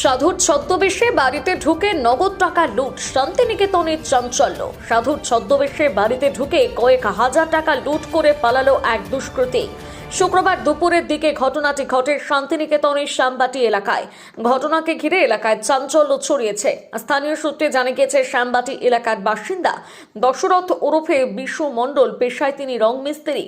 সাধুর ছদ্মবেশে বাড়িতে ঢুকে নগদ টাকা লুট, শান্তিনিকেতনের চাঞ্চল্য। সাধুর ছদ্মবেশে বাড়িতে ঢুকে কয়েক হাজার টাকা লুট করে পালালো এক দুষ্কৃতী। শুক্রবার দুপুরের দিকে ঘটনাটি ঘটে শান্তিনিকেতনের শ্যামবাটি এলাকায়। ঘটনাকে ঘিরে এলাকায় চাঞ্চল্য ছড়িয়েছে। স্থানীয় সূত্রে জানা গেছে, শ্যামবাটি এলাকার বাসিন্দা দশরথ ওরফে বিশু মণ্ডল, পেশায় তিনি রং মিস্ত্রি।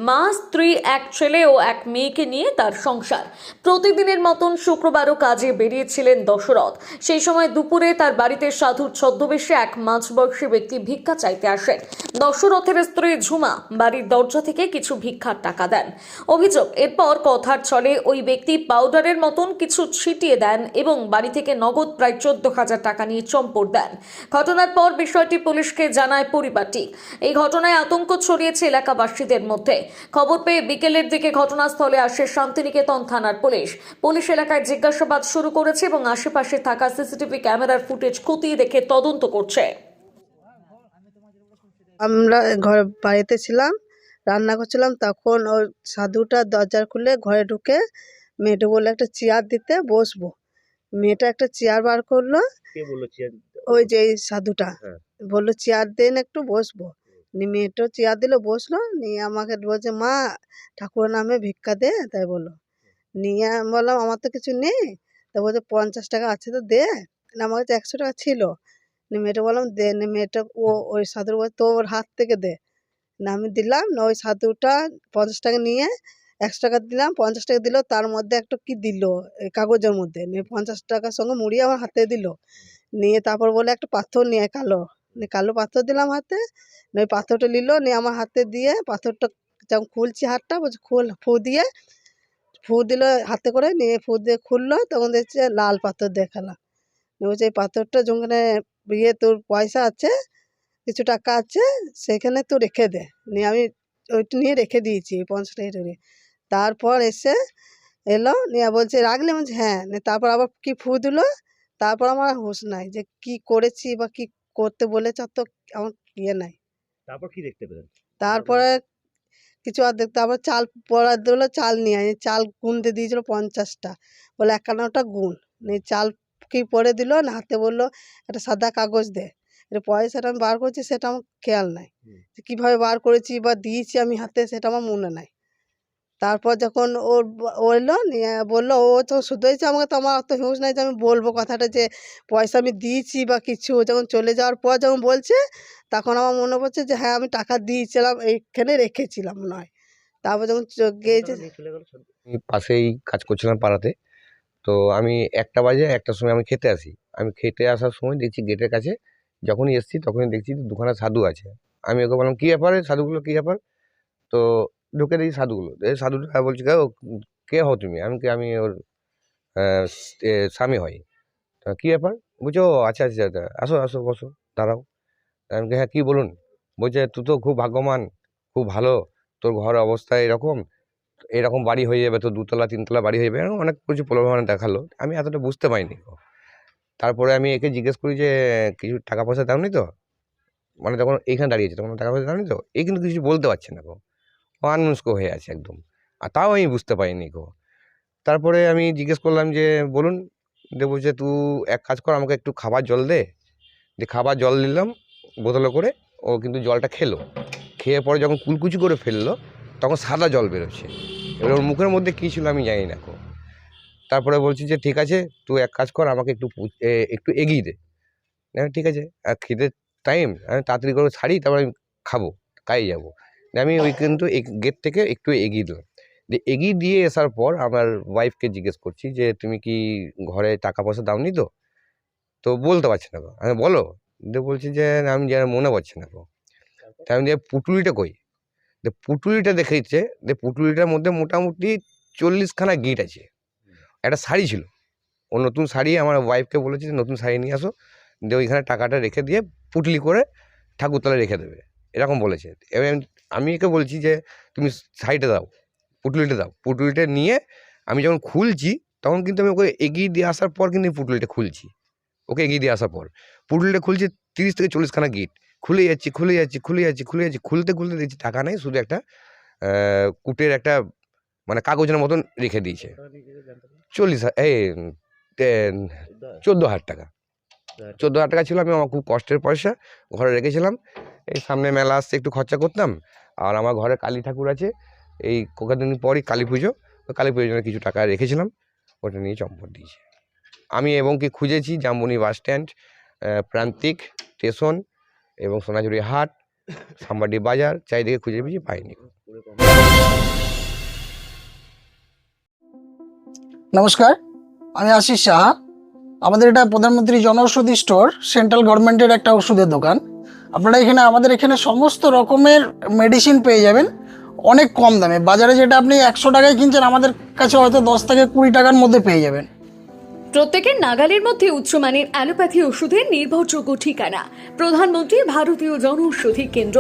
মা, স্ত্রী, এক ছেলে ও এক মেয়েকে নিয়ে তার সংসার। প্রতিদিনের মতন শুক্রবারও কাজে বেরিয়েছিলেন দশরথ। সেই সময় দুপুরে তার বাড়িতে সাধুর ছদ্মবেশে এক মাঝবয়সী ব্যক্তি ভিক্ষা চাইতে আসেন। দশরথের স্ত্রী ঝুমা বাড়ির দরজা থেকে কিছু ভিক্ষার টাকা দেন। অভিযোগ, এরপর কথার ছলে ওই ব্যক্তি পাউডারের মতন কিছু ছিটিয়ে দেন এবং বাড়ি থেকে নগদ প্রায় 14,000 টাকা নিয়ে চম্পট দেন। ঘটনার পর বিষয়টি পুলিশকে জানায় পরিবারটি। এই ঘটনায় আতঙ্ক ছড়িয়েছে এলাকাবাসীদের মধ্যে। খবর পেয়ে বিকেলের দিকে ঘটনাস্থলে আসে শান্তিনিকেতন থানার পুলিশ এলাকায় জিজ্ঞাসাবাদ শুরু করেছে এবং আশেপাশে থাকা সিসিটিভি ক্যামেরার ফুটেজ খতিয়ে দেখে তদন্ত করছে। আমরা বাড়িতে ছিলাম, রান্না করছিলাম, তখন ওই সাধুটা দরজা খুলে ঘরে ঢুকে মেয়েটা বললো একটা চেয়ার দিতে, বসবো। মেয়েটা একটা চেয়ার বার করলো। কে বললো চেয়ার দিতে? ওই যে এই সাধুটা হ্যাঁ। বললো চেয়ার দেন, একটু বসবো। নিয়ে মেয়েটাও চেয়ার দিল, বসলো। নিয়ে আমাকে বলছে, মা ঠাকুরের নামে ভিক্ষা দে, তাই বললো। নিয়ে আমি বললাম আমার তো কিছু নেই। তা বলছে 50 টাকা আছে তো দে। না, আমার কাছে 100 টাকা ছিল। নিয়ে মেয়েটা বললাম দে। নিয়ে মেয়েটা ওই সাধুর বলছে তোর হাত থেকে দে। না, আমি দিলাম না, ওই সাধুটা 50 টাকা নিয়ে 100 টাকা দিলাম, 50 টাকা দিল, তার মধ্যে একটা কি দিল এই কাগজের মধ্যে। নিয়ে 50 টাকার সঙ্গে মুড়িয়ে আমার হাতে দিল। নিয়ে তারপর বলে একটা পাথর নিয়ে কালো, নিয়ে কালো পাথর দিলাম হাতে। নিয়ে ওই পাথরটা নিল, নিয়ে আমার হাতে দিয়ে পাথরটা যখন খুলছি হাতটা, বলছে খুল, ফু দিল হাতে করে। নিয়ে ফু দিয়ে খুললো, তখন দেখছে লাল পাথর দেখালাম। বলছে এই পাথরটা যেখানে তোর পয়সা আছে, কিছু টাকা আছে, সেখানে তো রেখে দে। নিয়ে আমি ওইটা নিয়ে রেখে দিয়েছি, 50 টাকা নিয়ে। তারপর এলো, নিয়ে বলছে রাখলে? বলছে হ্যাঁ। নিয়ে তারপর আবার কি ফু দিলো। তারপর আমার হুঁশ নাই যে কি করেছি বা কি করতে বলেছে, তো আমার ইয়ে নাই। তারপর কি দেখতে পেলেন? তারপরে কিছু আর দেখতে, আবার চাল পড়া দিলো, চাল নিয়ে আয়। চাল গুনতে দিয়েছিল 50টা, বলে 51টা গুণ। নিয়ে চাল কি পরে দিল না, হাতে বললো একটা সাদা কাগজ দে। এটা পয়সাটা আমি বার করছি, সেটা আমার খেয়াল নাই। কিভাবে বার করেছি বা দিয়েছি আমি হাতে, সেটা আমার মনে নাই। তারপর যখন ও এলো, নিয়ে বললো ও তো শুধুইছে আমাকে, তো আমার অত হুঁশ নাই যে আমি বলবো কথাটা যে পয়সা আমি দিয়েছি বা কিছু। যখন চলে যাওয়ার পর যখন বলছে, তখন আমার মনে পড়ছে যে হ্যাঁ আমি টাকা দিয়েছিলাম, এইখানে রেখেছিলাম নয়। তারপর যখন গিয়েছে, চলে গেল সব। আমি পাশেই কাজ করছিলাম পাড়াতে। তো আমি 1টা বাজে, 1টার সময় আমি খেতে আসি। আমি খেতে আসার সময় দেখছি গেটের কাছে, যখনই এসছি তখনই দেখছি দুখানা সাধু আছে। আমি ওকে বললাম কী ব্যাপার, সাধুগুলো কী ব্যাপার? তো ঢুকে দেখি সাধুগুলো, এই সাধুটা বলছে কে হও তুমি? আমি ওর স্বামী হই। তা কী ব্যাপার? বলছে ও আচ্ছা আচ্ছা আচ্ছা, আসো আসো বসো, দাঁড়াও। আমি হ্যাঁ কী বলুন? বলছে তুই তো খুব ভাগ্যবান, খুব ভালো, তোর ঘরের অবস্থা এরকম, এরকম বাড়ি হয়ে যাবে, তো 2তলা 3তলা বাড়ি হয়ে যাবে, এরকম অনেক কিছু প্রলোভন দেখালো। আমি এতটা বুঝতে পারিনি। তারপরে আমি একে জিজ্ঞেস করি যে কিছু টাকা পয়সা দাওনি তো? মানে যখন এইখানে দাঁড়িয়েছে তখন টাকা পয়সা দাওনি তো? এই কিন্তু কিছু বলতে পারছে না গো, ও আনমনস্ক হয়ে আছে একদম। আর তাও আমি বুঝতে পারিনি গো। তারপরে আমি জিজ্ঞেস করলাম যে বলুন। দিয়ে বলছে তুই এক কাজ কর, আমাকে একটু খাবার জল দে। দিয়ে খাবার জল দিলাম বোতলে করে। ও কিন্তু জলটা খেলো। খেয়ে পরে যখন কুলকুচি করে ফেললো, তখন সাদা জল বেরোচ্ছে। এবার ওর মুখের মধ্যে কী ছিল আমি জানি না গো। তারপরে বলছি যে ঠিক আছে, তুই এক কাজ কর, আমাকে একটু এগিয়ে দে। ঠিক আছে, আর খিদের টাইম, আমি তাড়াতাড়ি করে ছাড়ি, তারপর আমি খাবো, কাজে যাবো। আমি ওই কিন্তু গেট থেকে একটু এগিয়ে দিলাম। দিয়ে এগিয়ে দিয়ে আসার পর আমার ওয়াইফকে জিজ্ঞেস করছি যে তুমি কি ঘরে টাকা পয়সা দাওনি তো? তো বলতে পারছে না গো। আমি বলো। দিয়ে বলছি যে আমি যেন মনে পড়ছে না গো। তাই আমি দিয়ে পুটুলিটা কই? দিয়ে পুটুলিটা দেখেছে। দিয়ে পুটুলিটার মধ্যে মোটামুটি 40খানা গিট আছে। একটা শাড়ি ছিল, ও নতুন শাড়ি, আমার ওয়াইফকে বলেছি যে নতুন শাড়ি নিয়ে আসো, দিয়ে ওইখানে টাকাটা রেখে দিয়ে পুটলি করে ঠাকুরতলায় রেখে দেবে, এরকম বলেছে। এবার আমি একে বলছি যে তুমি শাড়িটা দাও, পুটলিটা দাও। পুটলিটা নিয়ে আমি যখন খুলছি, তখন কিন্তু আমি ওকে এগিয়ে দিয়ে আসার পর কিন্তু আমি পুটলিটা খুলছি। ওকে এগিয়ে দিয়ে আসার পর পুটলিটা খুলছি, 30 থেকে 40খানা গিট খুলে যাচ্ছি, খুলতে খুলতে দেখছি টাকা নেই, শুধু একটা কুটের একটা মানে কাগজের মতন রেখে দিয়েছে। 40 এই 14,000 টাকা। 14,000 টাকা ছিল, আমি আমার খুব কষ্টের পয়সা ঘরে রেখেছিলাম। এই সামনে মেলা আসছে, একটু খরচা করতাম। আর আমার ঘরে কালী ঠাকুর আছে, এই কদিন পরই কালী পুজো, কালী পুজোর জন্য কিছু টাকা রেখেছিলাম, ওটা নিয়ে চম্পট দিয়েছি আমি। এবং কি খুঁজেছি জামবনি বাস স্ট্যান্ড, প্রান্তিক স্টেশন এবং সোনাঝুরি হাট, সাম্বাডি বাজার, চারিদিকে খুঁজে পেয়েছি, পাইনি। নমস্কার, আমি আশিস সাহা। আমাদের এটা প্রধানমন্ত্রী জনঔষধি স্টোর, সেন্ট্রাল গভর্নমেন্টের একটা ওষুধের দোকান। আপনারা আমাদের এখানে সমস্ত রকমের মেডিসিন পেয়ে যাবেন অনেক কম দামে। বাজারে যেটা আপনি 100 টাকায় কিনছেন, আমাদের কাছে হয়তো 10 থেকে 20 টাকার মধ্যে পেয়ে যাবেন। প্রত্যেকের নাগালের মধ্যে উচ্চমানের অ্যালোপ্যাথি ওষুধের নির্ভরযোগ্য ঠিকানা প্রধানমন্ত্রী ভারতীয় জনঔষধি কেন্দ্র,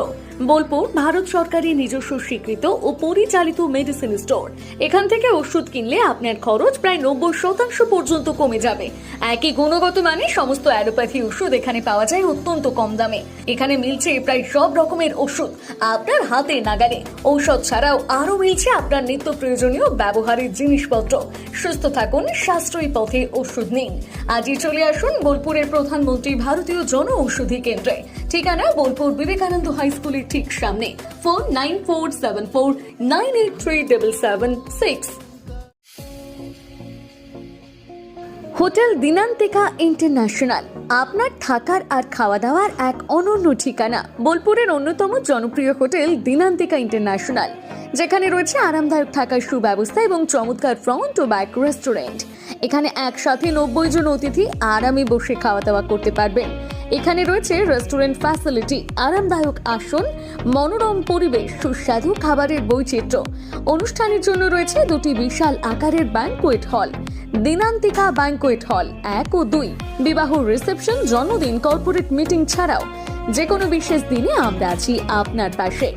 বোলপুর, ভারত সরকারের নিজস্ব স্বীকৃত ও পরিচালিত মেডিসিন স্টোর। এখান থেকে ওষুধ কিনলে আপনার খরচ প্রায় 90% পর্যন্ত কমে যাবে। একই গুণগত মানে সমস্ত অ্যালোপ্যাথি ওষুধ এখানে পাওয়া যায় অত্যন্ত কম দামে। এখানে মিলছে প্রায় সব রকমের ওষুধ আপনার হাতে নাগালে। ঔষধ ছাড়াও আরও মিলছে আপনার নিত্য প্রয়োজনীয় ব্যবহারের জিনিসপত্র। সুস্থ থাকুন, সাশ্রয়ী পথে ওষুধ নিন। আজই চলে আসুন বোলপুরের প্রধানমন্ত্রী ভারতীয় জনঔষধি কেন্দ্রে। ঠিকানা বোলপুর বিবেকানন্দ হাই স্কুলের ঠিক সামনে। ফোন 9474983776। হোটেল দিনান্তিকা ইন্টারন্যাশনাল আপনার থাকার আর খাওয়া দাওয়ার এক অনন্য ঠিকানা। বোলপুরের অন্যতম জনপ্রিয় হোটেল দিনান্তিকা ইন্টারন্যাশনাল, যেখানে রয়েছে আরামদায়ক থাকার সুব্যবস্থা এবং চমৎকার ফ্রন্ট ও ব্যাক রেস্টুরেন্ট। এখানে একসাথে 90 জন অতিথি আরামে বসে খাওয়া দাওয়া করতে পারবেন। এখানে রয়েছে রেস্টুরেন্ট ফ্যাসিলিটি, আরামদায়ক আসন, মনোরম পরিবেশ, সুস্বাদু খাবারের বৈচিত্র্য। অনুষ্ঠানের জন্য রয়েছে 2টি বিশাল আকারের banquet hall, Dinantika banquet hall 1 ও 2। বিবাহ, রিসেপশন, জন্মদিন, কর্পোরেট মিটিং ছাড়াও যে কোনো বিশেষ দিনে আমরা আছি আপনার পাশে।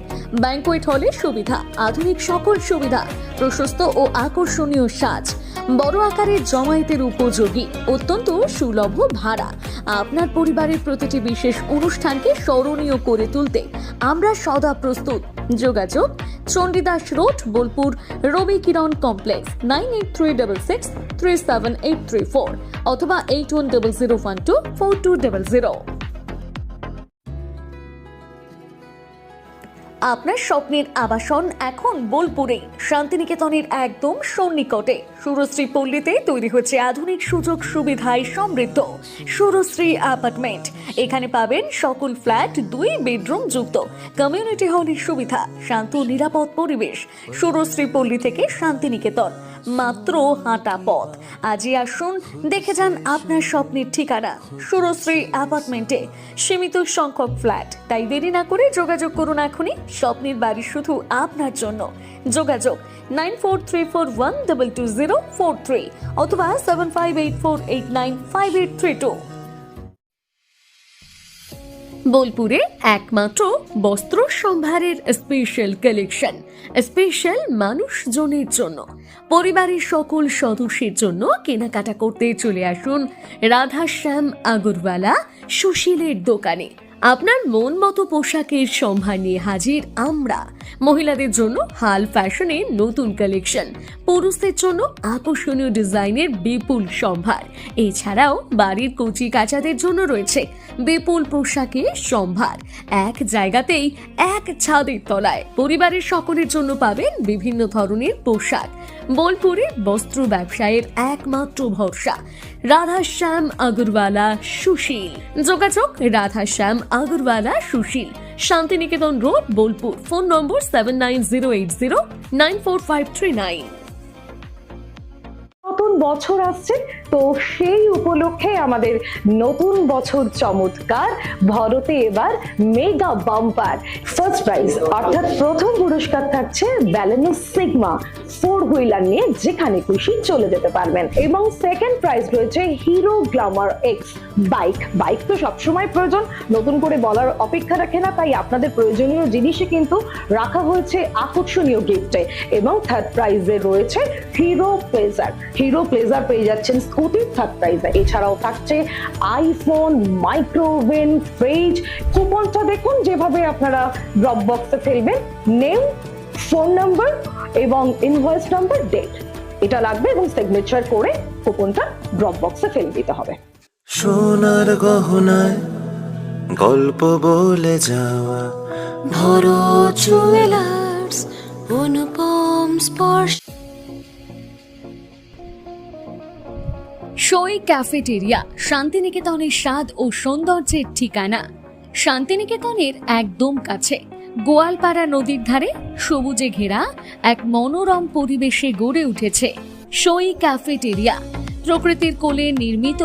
ব্যাংকোয়েট হলের সুবিধা, আধুনিক সকল সুবিধা, প্রশস্ত ও আকর্ষণীয় সাজ, বড় আকারের জমায়েতের উপযোগী, অত্যন্ত সুলভ ভাড়া। আপনার পরিবারের প্রতিটি বিশেষ অনুষ্ঠানকে স্মরণীয় করে তুলতে আমরা সদা প্রস্তুত। যোগাযোগ চণ্ডীদাস রোড, বোলপুর, রবি কিরণ কমপ্লেক্স, 9836637834 অথবা 8100124200। আপনার স্বপ্নের আবাসন এখন বোলপুরে, শান্তিনিকেতনের একদম সন্নিকটে সুরশ্রী পল্লীতে তৈরি হচ্ছে আধুনিক সুযোগ সুবিধায় সমৃদ্ধ সুরশ্রী অ্যাপার্টমেন্ট। এখানে পাবেন সকল ফ্ল্যাট 2 বেডরুম যুক্ত, কমিউনিটি হলের সুবিধা, শান্ত নিরাপদ পরিবেশ। সুরশ্রী পল্লী থেকে শান্তিনিকেতন মাত্র হাঁটা পথ। আজই আসুন, দেখে যান আপনার স্বপ্নের ঠিকানা সুরশ্রী অ্যাপার্টমেন্টে। সীমিত সংখ্যক ফ্ল্যাট, তাই দেরি না করে যোগাযোগ করুন এখনই। স্বপ্নের বাড়ি শুধু আপনার জন্য। যোগাযোগ 9434122043 অথবা 7584895832। বোলপুরে একমাত্র বস্ত্র সম্ভারের স্পেশাল কালেকশন, স্পেশাল মানুষজনের জন্য, পরিবারের সকল সদস্যের জন্য কেনাকাটা করতে চলে আসুন রাধাশ্যাম আগরওয়ালা সুশীলের দোকানে। আপনার মন মতো পোশাকের সম্ভার নিয়ে হাজির আমরা। মহিলাদের জন্য হাল ফ্যাশনের নতুন কালেকশন, পুরুষদের জন্য আকর্ষণীয় ডিজাইনের বিপুল সম্ভার। এছাড়াও বাড়ির কচি কাচাদের জন্য রয়েছে বিপুল পোশাকের সম্ভার। এক জায়গাতেই, এক ছাদের তলায় পরিবারের সকলের জন্য পাবেন বিভিন্ন ধরনের পোশাক। বোলপুরের বস্ত্র ব্যবসায়ের একমাত্র ভরসা রাধাশ্যাম আগরওয়ালা সুশীল। যোগাযোগ Radhashyam Agarwala Sushil, Santiniketan road, Bolpur. Phone number 7908094539। নতুন বছর আসছে, তো সেই উপলক্ষে আমাদের নতুন বছর চমৎকার ভরতে এবার মেগা বাম্পার ফার্স্ট প্রাইজ, অর্থাৎ প্রথম পুরস্কার থাকছে ব্যালেনো সিগমা 4 হুইলার নিয়ে যেখানে খুশি চলে যেতে পারবেন, এবং সেকেন্ড প্রাইজ রয়েছে হিরো গ্ল্যামার এক্স বাইক তো সবসময় প্রয়োজন, নতুন করে বলার অপেক্ষা রাখে না, তাই আপনাদের প্রয়োজনীয় জিনিসে কিন্তু রাখা হয়েছে আকর্ষণীয় গিফটে। এবং থার্ড প্রাইজে রয়েছে হিরো প্লেজার পেয়ে যাচ্ছেন স্কুটির থার্ড প্রাইজে। এছাড়াও থাকছে আইফোন, মাইক্রোওভেন, ফ্রিজ। কুপনটা দেখুন যেভাবে আপনারা ড্রপ বক্সে ফেলবেন, নেম, ফোন নাম্বার এবং ইনভয়েস নাম্বার, ডেট। এটা লাগবে এবং সিগনেচার করে কুপনটা ড্রপ বক্সে ফেলে দিতে হবে। সোনার গহনায় গল্প বলে যাওয়া ভরো জুয়েলার্স, অনুপম স্পর্শ। সই ক্যাফেটেরিয়া শান্তিনিকেতনের স্বাদ ও সৌন্দর্যের ঠিকানা। শান্তিনিকেতনের একদম কাছে গোয়ালপাড়া নদীর ধারে সবুজে ঘেরা এক মনোরম পরিবেশে গড়ে উঠেছে সই ক্যাফেটেরিয়া। প্রকৃতির কোলে নির্মিত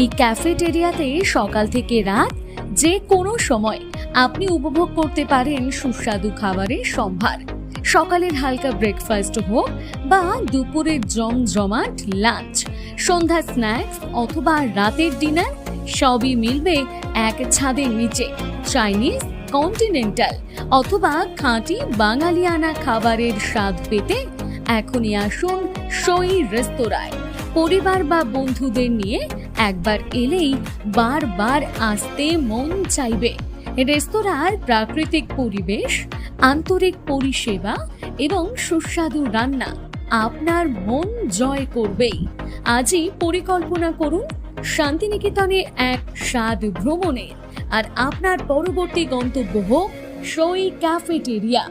এই ক্যাফেটেরিয়াতে সকাল থেকে রাত যে কোনো সময় আপনি উপভোগ করতে পারেন সুস্বাদু খাবারের সম্ভার। সকালের হালকা ব্রেকফাস্ট হোক বা দুপুরের জমজমাট লাঞ্চ, সন্ধ্যা স্ন্যাক্স অথবা রাতের ডিনার, সবই মিলবে এক ছাদের নিচে। চাইনিজ, কন্টিনেন্টাল অথবা খাঁটি বাঙালিয়ানা খাবারের স্বাদ পেতে এখনই আসুন সই রেস্তোরাঁয়। পরিবার বা বন্ধুদের নিয়ে একবার এলেই বারবার আসতে মন চাইবে। রেস্তোরাঁর প্রাকৃতিক পরিবেশ, আন্তরিক পরিষেবা এবং সুস্বাদু রান্না আপনার মন জয় করবেই। আজই পরিকল্পনা করুন শান্তিনিকেতনে এক স্বাদ ভ্রমণের, আর আপনার পরবর্তী গন্তব্য হোক সই ক্যাফেটেরিয়া।